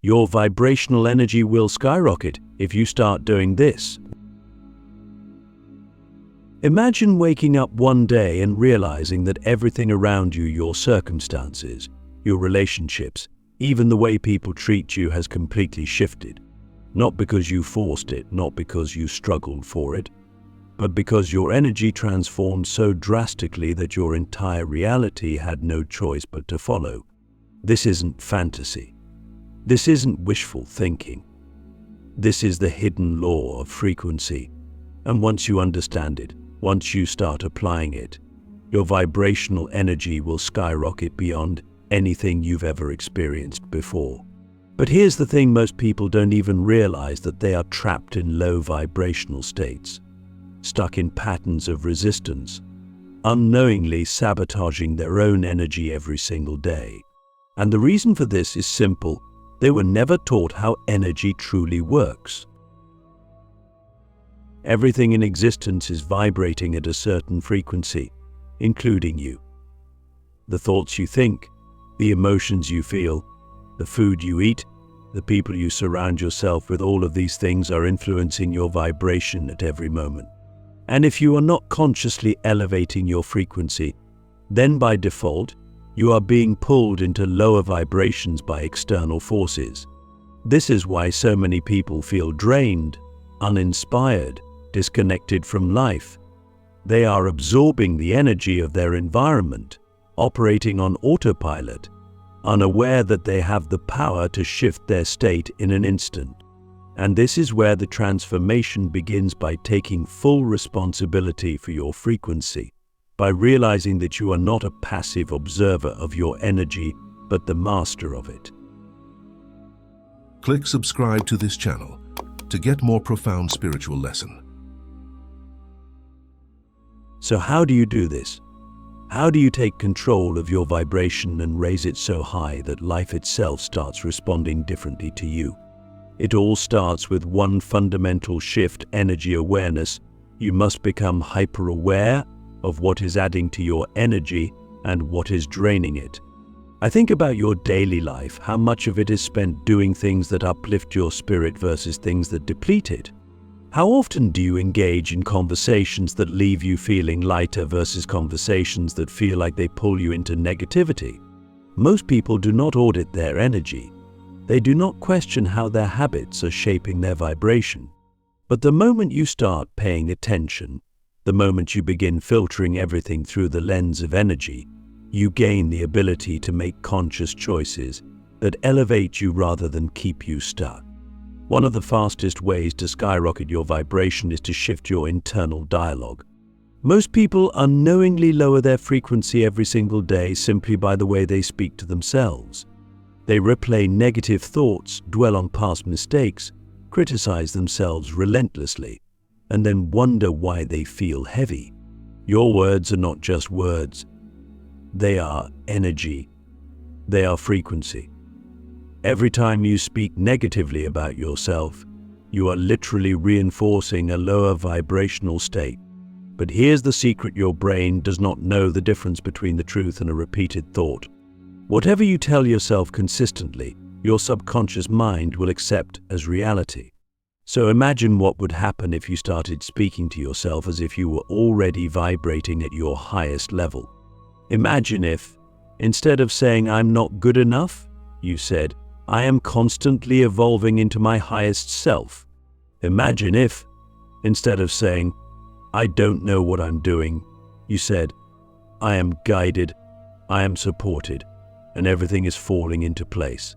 Your vibrational energy will skyrocket if you start doing this. Imagine waking up one day and realizing that everything around you, your circumstances, your relationships, even the way people treat you has completely shifted. Not because you forced it, not because you struggled for it, but because your energy transformed so drastically that your entire reality had no choice but to follow. This isn't fantasy. This isn't wishful thinking. This is the hidden law of frequency. And once you understand it, once you start applying it, your vibrational energy will skyrocket beyond anything you've ever experienced before. But here's the thing, most people don't even realize that they are trapped in low vibrational states, stuck in patterns of resistance, unknowingly sabotaging their own energy every single day. And the reason for this is simple. They were never taught how energy truly works. Everything in existence is vibrating at a certain frequency, including you. The thoughts you think, the emotions you feel, the food you eat, the people you surround yourself with, all of these things are influencing your vibration at every moment. And if you are not consciously elevating your frequency, then by default, you are being pulled into lower vibrations by external forces. This is why so many people feel drained, uninspired, disconnected from life. They are absorbing the energy of their environment, operating on autopilot, unaware that they have the power to shift their state in an instant. And this is where the transformation begins, by taking full responsibility for your frequency, by realizing that you are not a passive observer of your energy, but the master of it. Click subscribe to this channel to get more profound spiritual lesson. So how do you do this? How do you take control of your vibration and raise it so high that life itself starts responding differently to you? It all starts with one fundamental shift: energy awareness. You must become hyper-aware of what is adding to your energy and what is draining it. I think about your daily life. How much of it is spent doing things that uplift your spirit versus things that deplete it? How often do you engage in conversations that leave you feeling lighter versus conversations that feel like they pull you into negativity? Most people do not audit their energy. They do not question how their habits are shaping their vibration. But the moment you start paying attention, the moment you begin filtering everything through the lens of energy, you gain the ability to make conscious choices that elevate you rather than keep you stuck. One of the fastest ways to skyrocket your vibration is to shift your internal dialogue. Most people unknowingly lower their frequency every single day simply by the way they speak to themselves. They replay negative thoughts, dwell on past mistakes, criticize themselves relentlessly, and then wonder why they feel heavy. Your words are not just words. They are energy. They are frequency. Every time you speak negatively about yourself, you are literally reinforcing a lower vibrational state. But here's the secret: your brain does not know the difference between the truth and a repeated thought. Whatever you tell yourself consistently, your subconscious mind will accept as reality. So imagine what would happen if you started speaking to yourself as if you were already vibrating at your highest level. Imagine if, instead of saying "I'm not good enough," you said, "I am constantly evolving into my highest self." Imagine if, instead of saying, "I don't know what I'm doing," you said, "I am guided, I am supported, and everything is falling into place."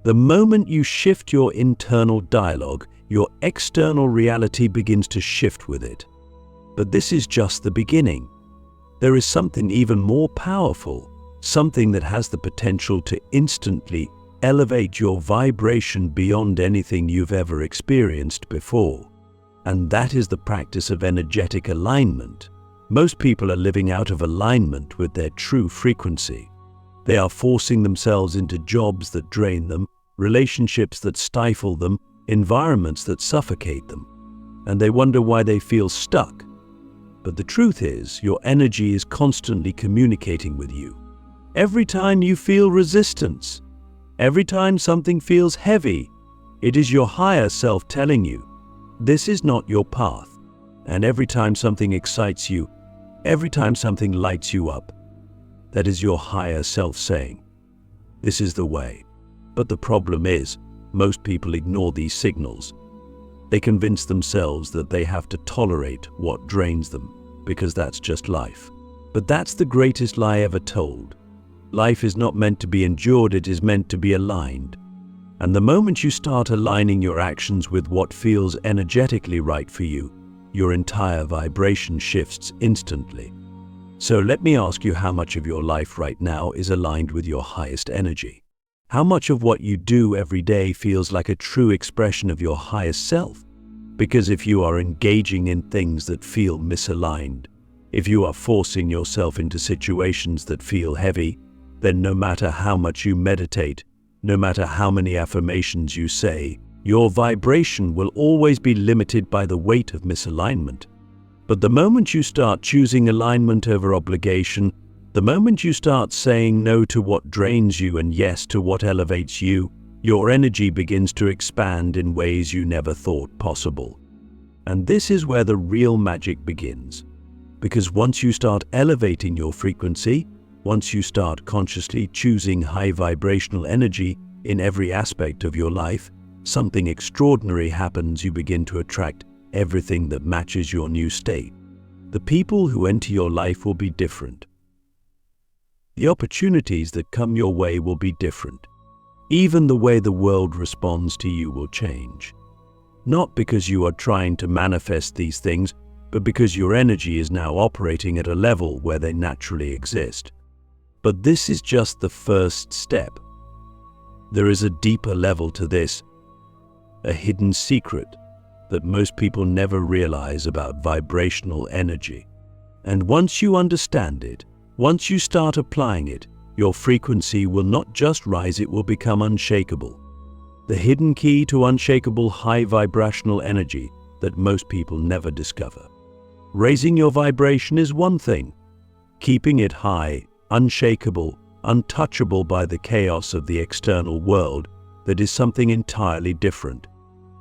The moment you shift your internal dialogue, your external reality begins to shift with it. But this is just the beginning. There is something even more powerful, something that has the potential to instantly elevate your vibration beyond anything you've ever experienced before. And that is the practice of energetic alignment. Most people are living out of alignment with their true frequency. They are forcing themselves into jobs that drain them, relationships that stifle them, environments that suffocate them. And they wonder why they feel stuck. But the truth is, your energy is constantly communicating with you. Every time you feel resistance, Every time something feels heavy, it is your higher self telling you, this is not your path. And every time something excites you, every time something lights you up, that is your higher self saying, this is the way. But the problem is, most people ignore these signals. They convince themselves that they have to tolerate what drains them, because that's just life. But that's the greatest lie ever told. Life is not meant to be endured, it is meant to be aligned. And the moment you start aligning your actions with what feels energetically right for you, your entire vibration shifts instantly. So let me ask you, how much of your life right now is aligned with your highest energy? How much of what you do every day feels like a true expression of your highest self? Because if you are engaging in things that feel misaligned, if you are forcing yourself into situations that feel heavy, then no matter how much you meditate, no matter how many affirmations you say, your vibration will always be limited by the weight of misalignment. But the moment you start choosing alignment over obligation, the moment you start saying no to what drains you and yes to what elevates you, your energy begins to expand in ways you never thought possible. And this is where the real magic begins. Because once you start elevating your frequency, once you start consciously choosing high vibrational energy in every aspect of your life, something extraordinary happens. You begin to attract everything that matches your new state. The people who enter your life will be different. The opportunities that come your way will be different. Even the way the world responds to you will change. Not because you are trying to manifest these things, but because your energy is now operating at a level where they naturally exist. But this is just the first step. There is a deeper level to this, a hidden secret that most people never realize about vibrational energy. And once you understand it, once you start applying it, your frequency will not just rise, it will become unshakable. The hidden key to unshakable high vibrational energy that most people never discover. Raising your vibration is one thing. Keeping it high, unshakable, untouchable by the chaos of the external world, that is something entirely different.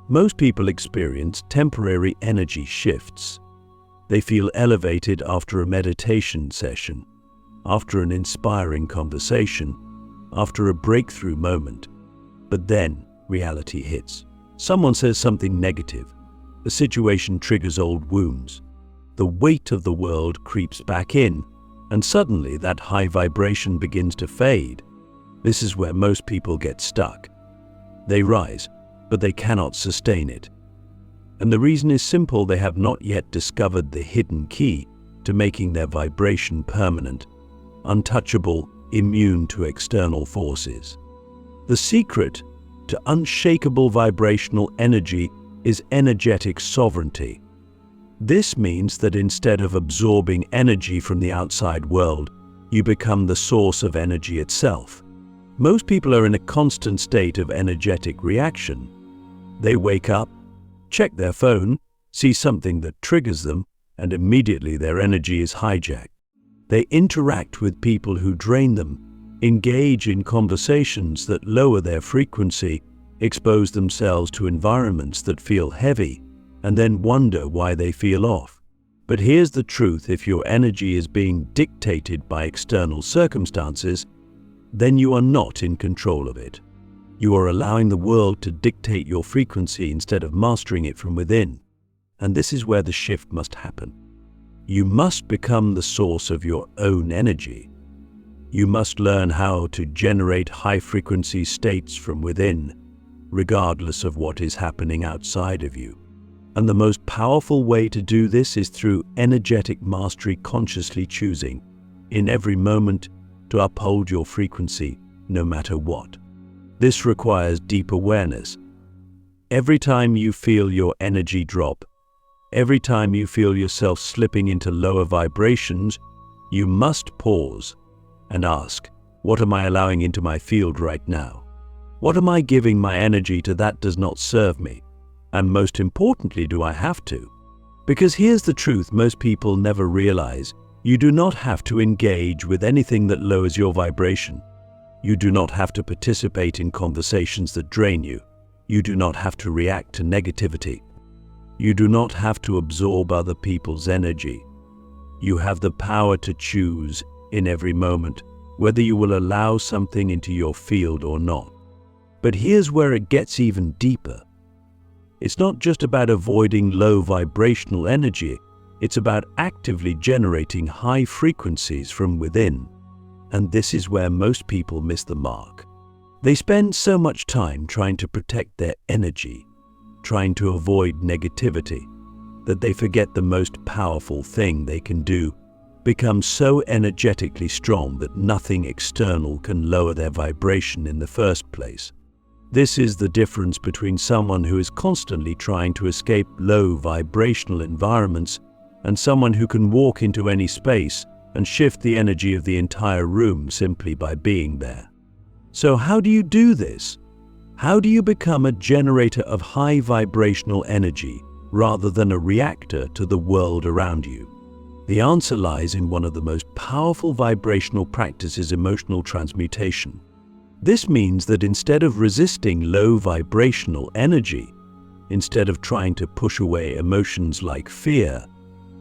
Most people experience temporary energy shifts. They feel elevated after a meditation session, after an inspiring conversation, after a breakthrough moment. But then reality hits. Someone says something negative. The situation triggers old wounds. The weight of the world creeps back in, and suddenly that high vibration begins to fade. This is where most people get stuck. They rise, but they cannot sustain it. And the reason is simple: they have not yet discovered the hidden key to making their vibration permanent, untouchable, immune to external forces. The secret to unshakable vibrational energy is energetic sovereignty. This means that instead of absorbing energy from the outside world, you become the source of energy itself. Most people are in a constant state of energetic reaction. They wake up, check their phone, see something that triggers them, and immediately their energy is hijacked. They interact with people who drain them, engage in conversations that lower their frequency, expose themselves to environments that feel heavy, and then wonder why they feel off. But here's the truth: if your energy is being dictated by external circumstances, then you are not in control of it. You are allowing the world to dictate your frequency instead of mastering it from within. And this is where the shift must happen. You must become the source of your own energy. You must learn how to generate high-frequency states from within, regardless of what is happening outside of you. And the most powerful way to do this is through energetic mastery, consciously choosing, in every moment, to uphold your frequency, no matter what. This requires deep awareness. Every time you feel your energy drop, every time you feel yourself slipping into lower vibrations, you must pause and ask, what am I allowing into my field right now? What am I giving my energy to that does not serve me? And most importantly, do I have to? Because here's the truth most people never realize: you do not have to engage with anything that lowers your vibration. You do not have to participate in conversations that drain you. You do not have to react to negativity. You do not have to absorb other people's energy. You have the power to choose in every moment whether you will allow something into your field or not. But here's where it gets even deeper. It's not just about avoiding low vibrational energy, it's about actively generating high frequencies from within. And this is where most people miss the mark. They spend so much time trying to protect their energy, trying to avoid negativity, that they forget the most powerful thing they can do: become so energetically strong that nothing external can lower their vibration in the first place. This is the difference between someone who is constantly trying to escape low vibrational environments and someone who can walk into any space and shift the energy of the entire room simply by being there. So how do you do this? How do you become a generator of high vibrational energy rather than a reactor to the world around you? The answer lies in one of the most powerful vibrational practices: emotional transmutation. This means that instead of resisting low vibrational energy, instead of trying to push away emotions like fear,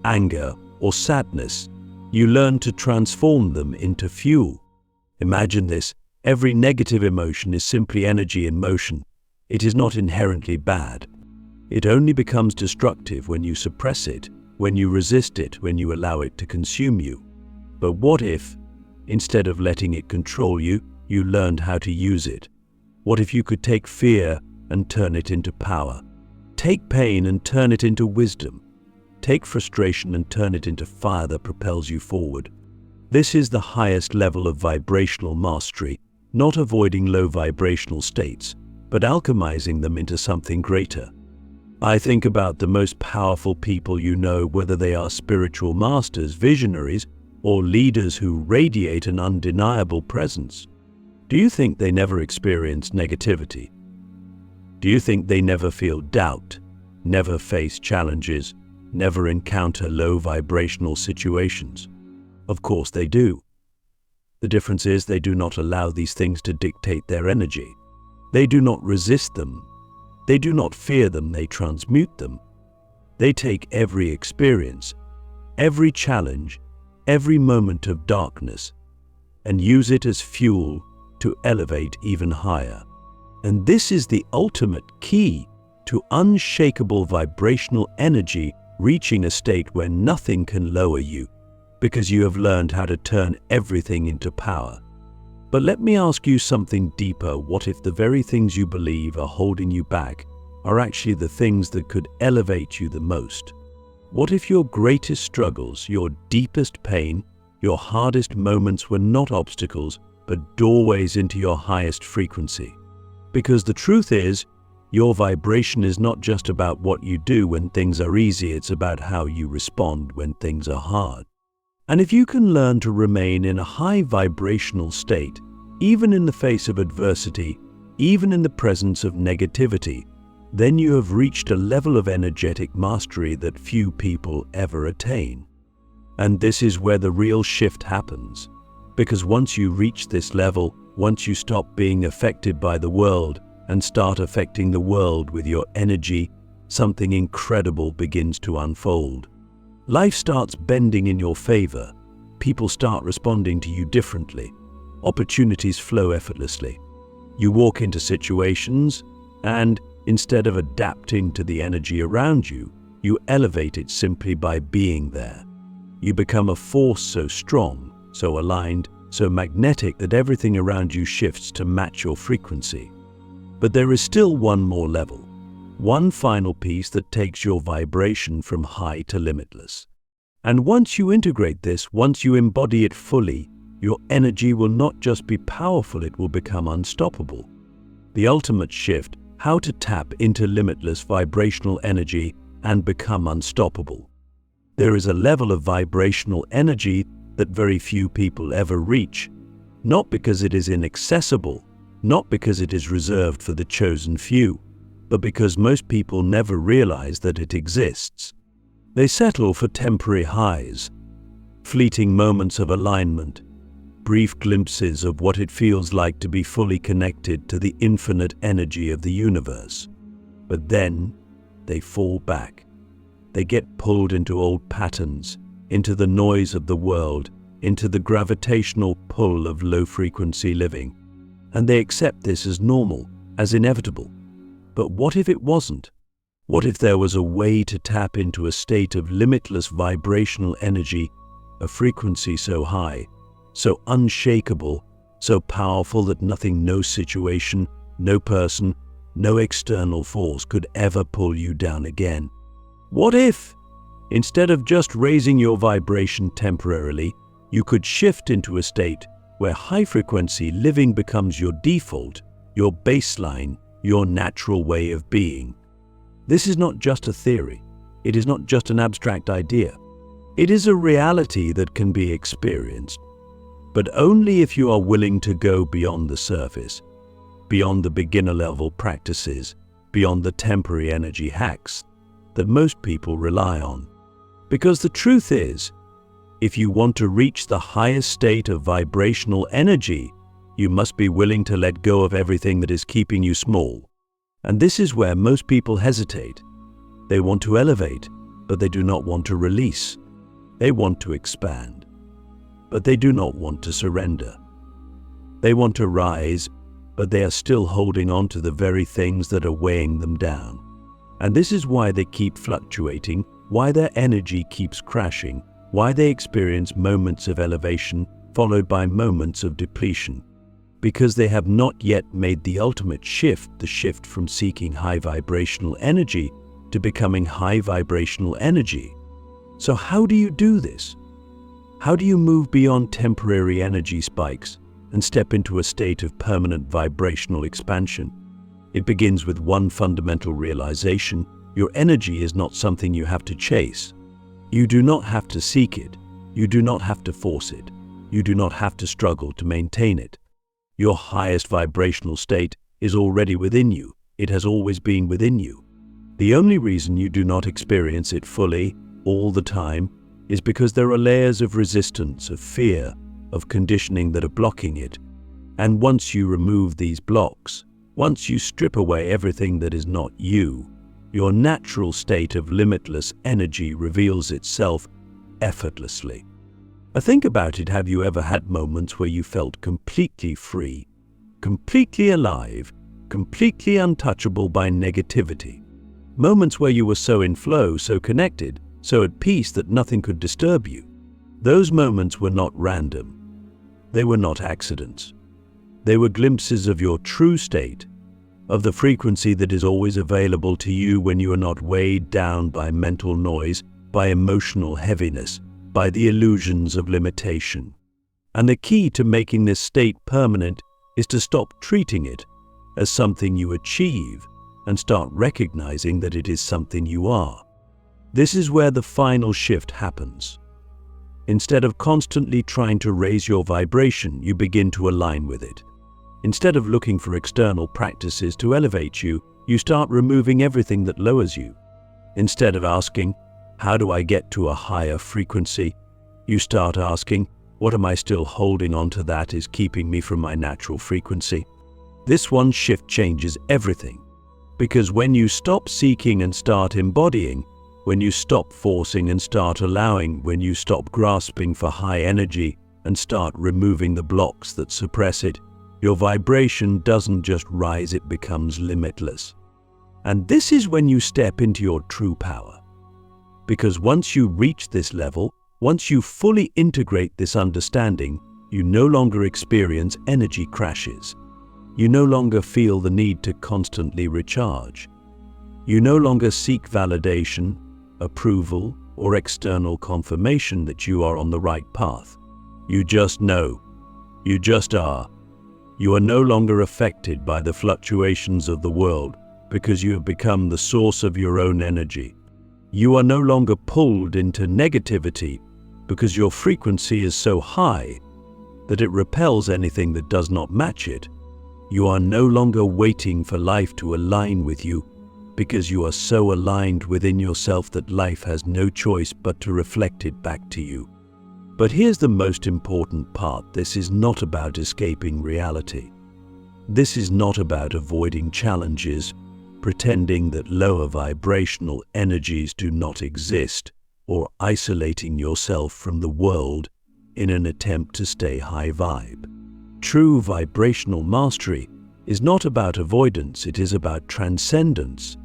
anger, or sadness, you learn to transform them into fuel. Imagine this: every negative emotion is simply energy in motion. It is not inherently bad. It only becomes destructive when you suppress it, when you resist it, when you allow it to consume you. But what if, instead of letting it control you, you learned how to use it? What if you could take fear and turn it into power? Take pain and turn it into wisdom. Take frustration and turn it into fire that propels you forward. This is the highest level of vibrational mastery, not avoiding low vibrational states, but alchemizing them into something greater. I think about the most powerful people you know, whether they are spiritual masters, visionaries, or leaders who radiate an undeniable presence. Do you think they never experience negativity? Do you think they never feel doubt, never face challenges, never encounter low vibrational situations? Of course they do. The difference is they do not allow these things to dictate their energy. They do not resist them. They do not fear them, they transmute them. They take every experience, every challenge, every moment of darkness, and use it as fuel to elevate even higher. And this is the ultimate key to unshakable vibrational energy, reaching a state where nothing can lower you, because you have learned how to turn everything into power. But let me ask you something deeper. What if the very things you believe are holding you back are actually the things that could elevate you the most? What if your greatest struggles, your deepest pain, your hardest moments were not obstacles, but doorways into your highest frequency? Because the truth is, your vibration is not just about what you do when things are easy, it's about how you respond when things are hard. And if you can learn to remain in a high vibrational state, even in the face of adversity, even in the presence of negativity, then you have reached a level of energetic mastery that few people ever attain. And this is where the real shift happens. Because once you reach this level, once you stop being affected by the world and start affecting the world with your energy, something incredible begins to unfold. Life starts bending in your favor. People start responding to you differently. Opportunities flow effortlessly. You walk into situations and, instead of adapting to the energy around you, you elevate it simply by being there. You become a force so strong, so aligned, so magnetic that everything around you shifts to match your frequency. But there is still one more level. One final piece that takes your vibration from high to limitless. And once you integrate this, once you embody it fully, your energy will not just be powerful, it will become unstoppable. The ultimate shift: how to tap into limitless vibrational energy and become unstoppable. There is a level of vibrational energy that very few people ever reach, not because it is inaccessible, not because it is reserved for the chosen few, but because most people never realize that it exists. They settle for temporary highs, fleeting moments of alignment, brief glimpses of what it feels like to be fully connected to the infinite energy of the universe. But then they fall back. They get pulled into old patterns, into the noise of the world, into the gravitational pull of low-frequency living. And they accept this as normal, as inevitable. But what if it wasn't? What if there was a way to tap into a state of limitless vibrational energy, a frequency so high, so unshakable, so powerful that nothing, no situation, no person, no external force could ever pull you down again? What if, instead of just raising your vibration temporarily, you could shift into a state where high-frequency living becomes your default, your baseline, your natural way of being? This is not just a theory. It is not just an abstract idea. It is a reality that can be experienced, but only if you are willing to go beyond the surface, beyond the beginner-level practices, beyond the temporary energy hacks that most people rely on. Because the truth is, if you want to reach the highest state of vibrational energy, you must be willing to let go of everything that is keeping you small. And this is where most people hesitate. They want to elevate, but they do not want to release. They want to expand, but they do not want to surrender. They want to rise, but they are still holding on to the very things that are weighing them down. And this is why they keep fluctuating, why their energy keeps crashing, why they experience moments of elevation followed by moments of depletion. Because they have not yet made the ultimate shift, the shift from seeking high vibrational energy to becoming high vibrational energy. So how do you do this? How do you move beyond temporary energy spikes and step into a state of permanent vibrational expansion? It begins with one fundamental realization: your energy is not something you have to chase. You do not have to seek it. You do not have to force it. You do not have to struggle to maintain it. Your highest vibrational state is already within you. It has always been within you. The only reason you do not experience it fully, all the time, is because there are layers of resistance, of fear, of conditioning that are blocking it. And once you remove these blocks, once you strip away everything that is not you, your natural state of limitless energy reveals itself effortlessly. Think about it. Have you ever had moments where you felt completely free, completely alive, completely untouchable by negativity? Moments where you were so in flow, so connected, so at peace that nothing could disturb you. Those moments were not random. They were not accidents. They were glimpses of your true state, of the frequency that is always available to you when you are not weighed down by mental noise, by emotional heaviness, by the illusions of limitation. And the key to making this state permanent is to stop treating it as something you achieve and start recognizing that it is something you are. This is where the final shift happens. Instead of constantly trying to raise your vibration, you begin to align with it. Instead of looking for external practices to elevate you, you start removing everything that lowers you. Instead of asking, how do I get to a higher frequency? You start asking, what am I still holding on to that is keeping me from my natural frequency? This one shift changes everything. Because when you stop seeking and start embodying, when you stop forcing and start allowing, when you stop grasping for high energy and start removing the blocks that suppress it, your vibration doesn't just rise, it becomes limitless. And this is when you step into your true power. Because once you reach this level, once you fully integrate this understanding, you no longer experience energy crashes. You no longer feel the need to constantly recharge. You no longer seek validation, approval, or external confirmation that you are on the right path. You just know. You just are. You are no longer affected by the fluctuations of the world because you have become the source of your own energy. You are no longer pulled into negativity because your frequency is so high that it repels anything that does not match it. You are no longer waiting for life to align with you because you are so aligned within yourself that life has no choice but to reflect it back to you. But here's the most important part. This is not about escaping reality. This is not about avoiding challenges, pretending that lower vibrational energies do not exist, or isolating yourself from the world in an attempt to stay high vibe. True vibrational mastery is not about avoidance, it is about transcendence.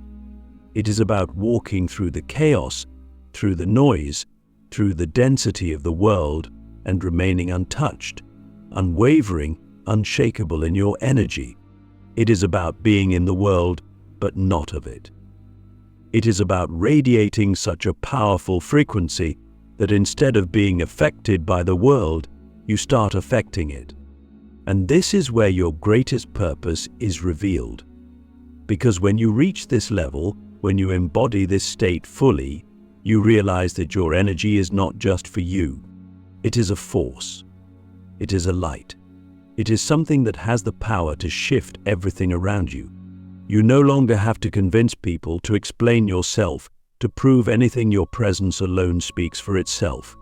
It is about walking through the chaos, through the noise, through the density of the world, and remaining untouched, unwavering, unshakable in your energy. It is about being in the world, but not of it. It is about radiating such a powerful frequency that instead of being affected by the world, you start affecting it. And this is where your greatest purpose is revealed. Because when you reach this level, when you embody this state fully, you realize that your energy is not just for you. It is a force. It is a light. It is something that has the power to shift everything around you. You no longer have to convince people, to explain yourself, to prove anything. Your presence alone speaks for itself.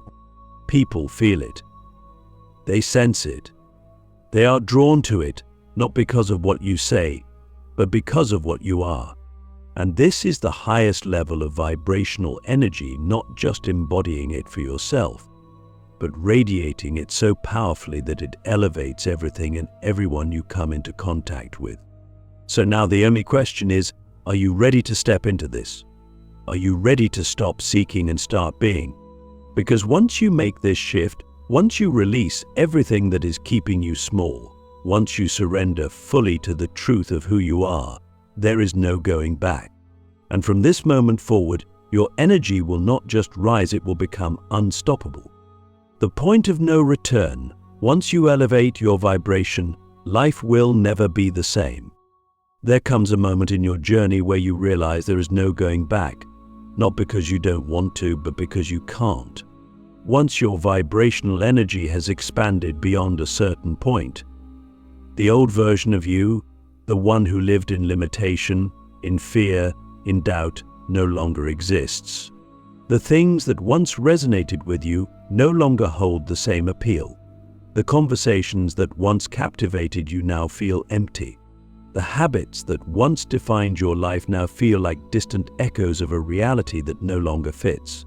People feel it. They sense it. They are drawn to it, not because of what you say, but because of what you are. And this is the highest level of vibrational energy, not just embodying it for yourself, but radiating it so powerfully that it elevates everything and everyone you come into contact with. So now the only question is, are you ready to step into this? Are you ready to stop seeking and start being? Because once you make this shift, once you release everything that is keeping you small, once you surrender fully to the truth of who you are, there is no going back. And from this moment forward, your energy will not just rise, it will become unstoppable. The point of no return. Once you elevate your vibration, life will never be the same. There comes a moment in your journey where you realize there is no going back, not because you don't want to, but because you can't. Once your vibrational energy has expanded beyond a certain point, the old version of you, the one who lived in limitation, in fear, in doubt, no longer exists. The things that once resonated with you no longer hold the same appeal. The conversations that once captivated you now feel empty. The habits that once defined your life now feel like distant echoes of a reality that no longer fits.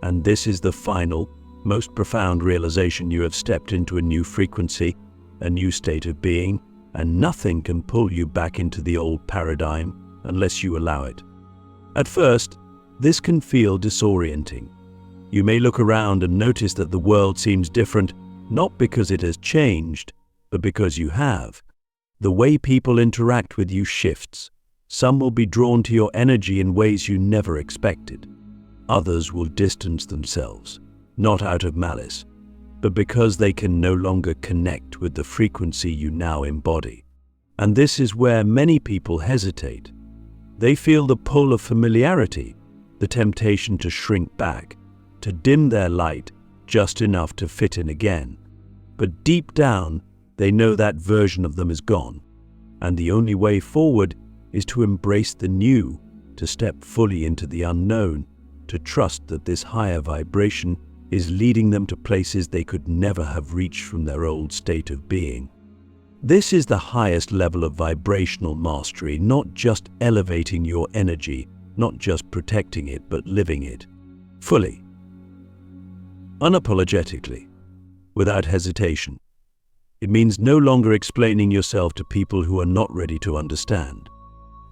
And this is the final, most profound realization. You have stepped into a new frequency, a new state of being, and nothing can pull you back into the old paradigm unless you allow it. At first, this can feel disorienting. You may look around and notice that the world seems different, not because it has changed, but because you have. The way people interact with you shifts. Some will be drawn to your energy in ways you never expected. Others will distance themselves, not out of malice, but because they can no longer connect with the frequency you now embody. And this is where many people hesitate. They feel the pull of familiarity, the temptation to shrink back, to dim their light just enough to fit in again. But deep down, they know that version of them is gone. And the only way forward is to embrace the new, to step fully into the unknown, to trust that this higher vibration is leading them to places they could never have reached from their old state of being. This is the highest level of vibrational mastery, not just elevating your energy, not just protecting it, but living it fully, unapologetically, without hesitation. It means no longer explaining yourself to people who are not ready to understand.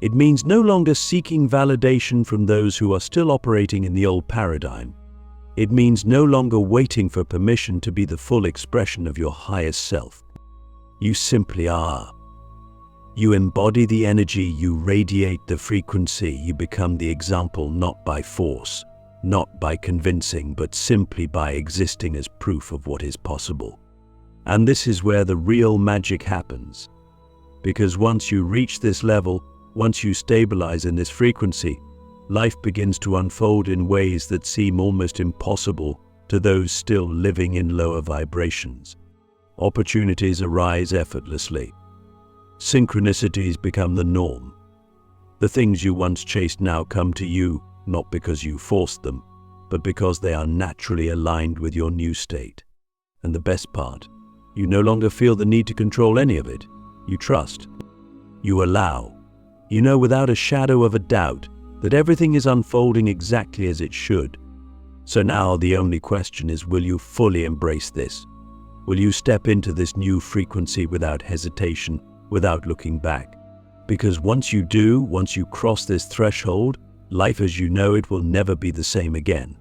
It means no longer seeking validation from those who are still operating in the old paradigm. It means no longer waiting for permission to be the full expression of your highest self. You simply are. You embody the energy, you radiate the frequency, you become the example, not by force, not by convincing, but simply by existing as proof of what is possible. And this is where the real magic happens. Because once you reach this level, once you stabilize in this frequency, life begins to unfold in ways that seem almost impossible to those still living in lower vibrations. Opportunities arise effortlessly. Synchronicities become the norm. The things you once chased now come to you, not because you forced them, but because they are naturally aligned with your new state. And the best part, you no longer feel the need to control any of it. You trust. You allow. You know without a shadow of a doubt that everything is unfolding exactly as it should. So now the only question is, will you fully embrace this? Will you step into this new frequency without hesitation, without looking back? Because once you do, once you cross this threshold, life as you know it will never be the same again.